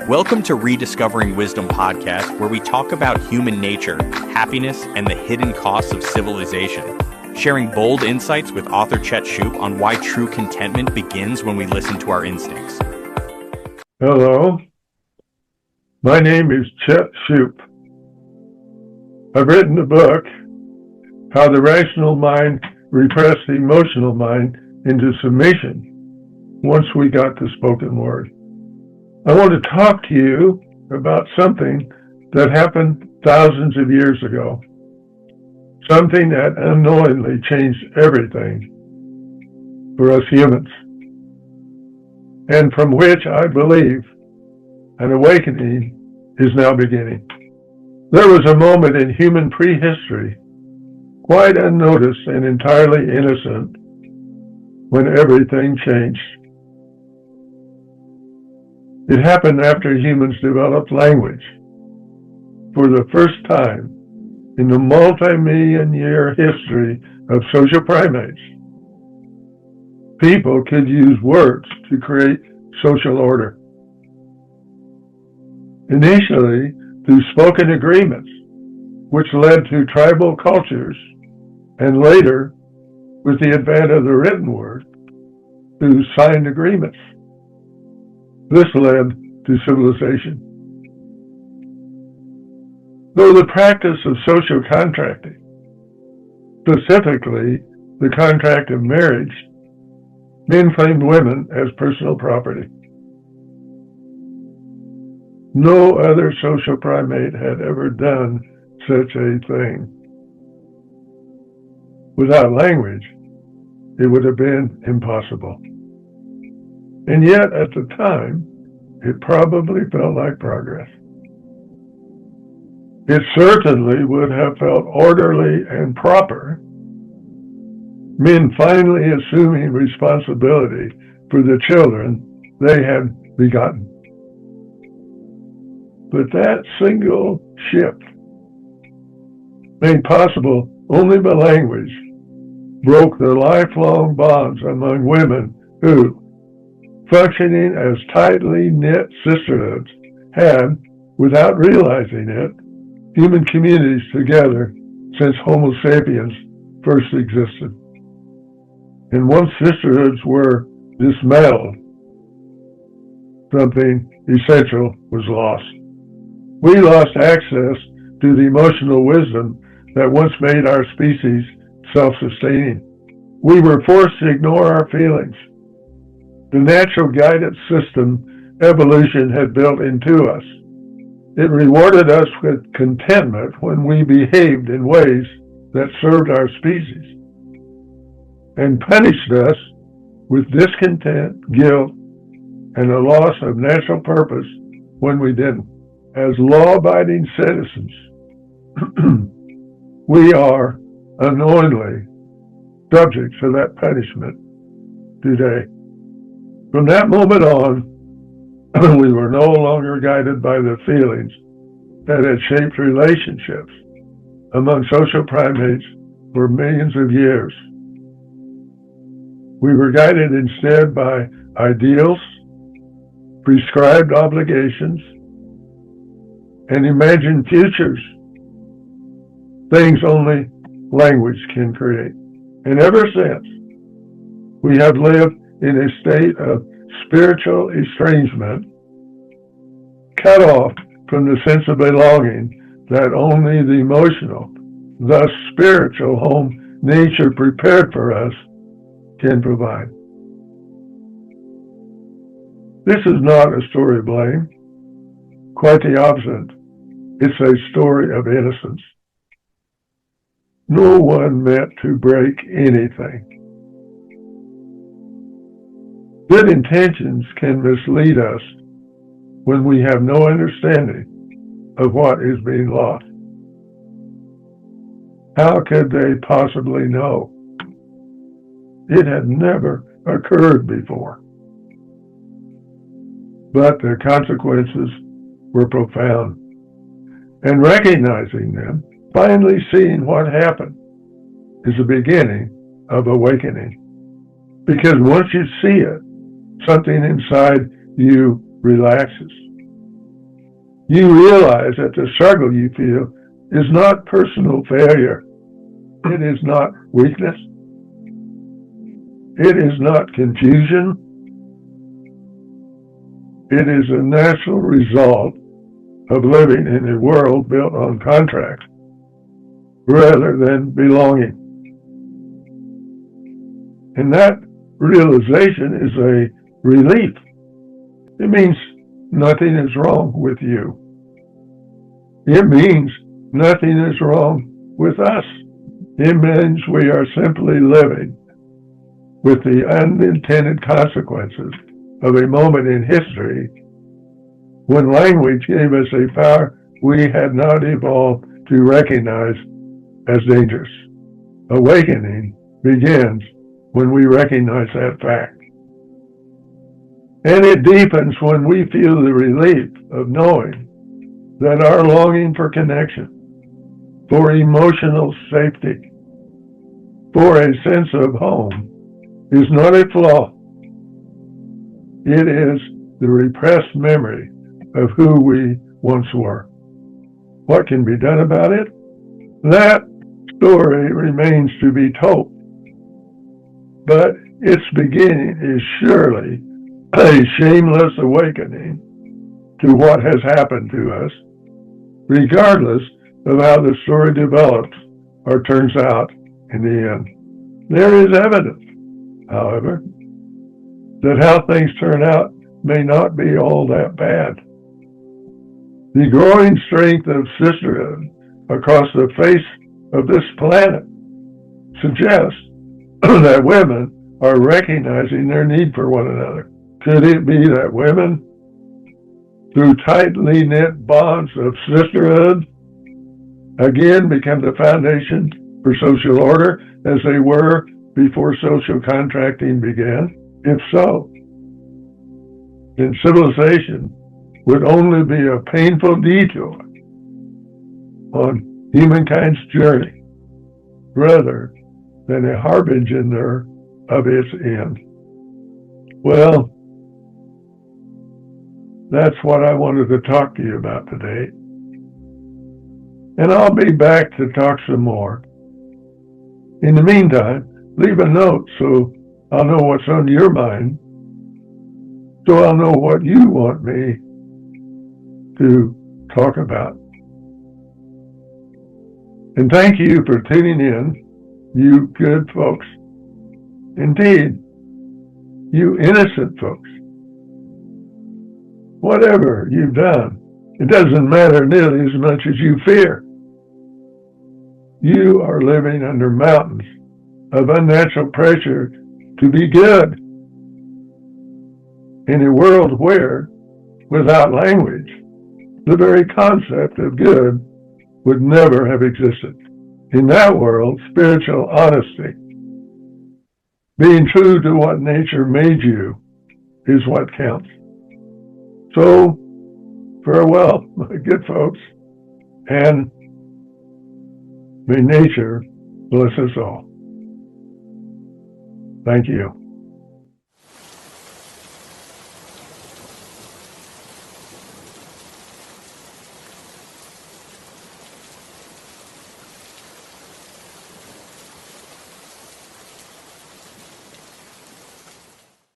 Welcome to Rediscovering Wisdom podcast, where we talk about human nature, happiness, and the hidden costs of civilization. Sharing bold insights with author Chet Shupe on why true contentment begins when we listen to our instincts. Hello, my name is Chet Shupe. I've written a book, How the Rational Mind Repressed the Emotional Mind into Submission once we got the spoken word. I want to talk to you about something that happened thousands of years ago, something that unknowingly changed everything for us humans, and from which I believe an awakening is now beginning. There was a moment in human prehistory, quite unnoticed and entirely innocent, when everything changed. It happened after humans developed language. For the first time in the multi-million-year history of social primates, people could use words to create social order. Initially, through spoken agreements, which led to tribal cultures, and later, with the advent of the written word, through signed agreements. This led to civilization. Though the practice of social contracting, specifically the contract of marriage, men claimed women as personal property. No other social primate had ever done such a thing. Without language, it would have been impossible. And yet, at the time, it probably felt like progress. It certainly would have felt orderly and proper, men finally assuming responsibility for the children they had begotten. But that single shift, made possible only by language, broke the lifelong bonds among women who, functioning as tightly knit sisterhoods, had, without realizing it, human communities together since Homo sapiens first existed. And once sisterhoods were dismantled, something essential was lost. We lost access to the emotional wisdom that once made our species self-sustaining. We were forced to ignore our feelings. The natural guidance system evolution had built into us. It rewarded us with contentment when we behaved in ways that served our species, and punished us with discontent, guilt, and a loss of natural purpose when we didn't. As law-abiding citizens, we are unknowingly subject to that punishment today. From that moment on, we were no longer guided by the feelings that had shaped relationships among social primates for millions of years. We were guided instead by ideals, prescribed obligations, and imagined futures, things only language can create. And ever since, we have lived in a state of spiritual estrangement, cut off from the sense of belonging that only the emotional, thus spiritual home nature prepared for us can provide. This is not a story of blame. Quite the opposite. It's a story of innocence. No one meant to break anything. Good intentions can mislead us when we have no understanding of what is being lost. How could they possibly know? It had never occurred before. But the consequences were profound. And recognizing them, finally seeing what happened, is the beginning of awakening. Because once you see it, something inside you relaxes. you realize that the struggle you feel is not personal failure. It is not weakness. It is not confusion. It is a natural result of living in a world built on contract rather than belonging. And that realization is a relief. It means nothing is wrong with you. It means nothing is wrong with us. It means we are simply living with the unintended consequences of a moment in history when language gave us a power we had not evolved to recognize as dangerous. Awakening begins when we recognize that fact. And it deepens when we feel the relief of knowing that our longing for connection, for emotional safety, for a sense of home is not a flaw. It is the repressed memory of who we once were. What can be done about it? That story remains to be told. But its beginning is surely a shameless awakening to what has happened to us, regardless of how the story develops or turns out in the end. There is evidence, however, that how things turn out may not be all that bad. The growing strength of sisterhood across the face of this planet suggests that women are recognizing their need for one another. Could it be that women, through tightly knit bonds of sisterhood, again become the foundation for social order as they were before social contracting began? If so, then civilization would only be a painful detour on humankind's journey rather than a harbinger of its end. Well, that's what I wanted to talk to you about today. And I'll be back to talk some more. In the meantime, leave a note so I'll know what's on your mind, so I'll know what you want me to talk about. And thank you for tuning in, you good folks. Indeed, you innocent folks. Whatever you've done, it doesn't matter nearly as much as you fear. You are living under mountains of unnatural pressure to be good in a world where, without language, the very concept of good would never have existed. In that world, spiritual honesty, being true to what nature made you, is what counts. So, farewell, my good folks, and may nature bless us all. Thank you.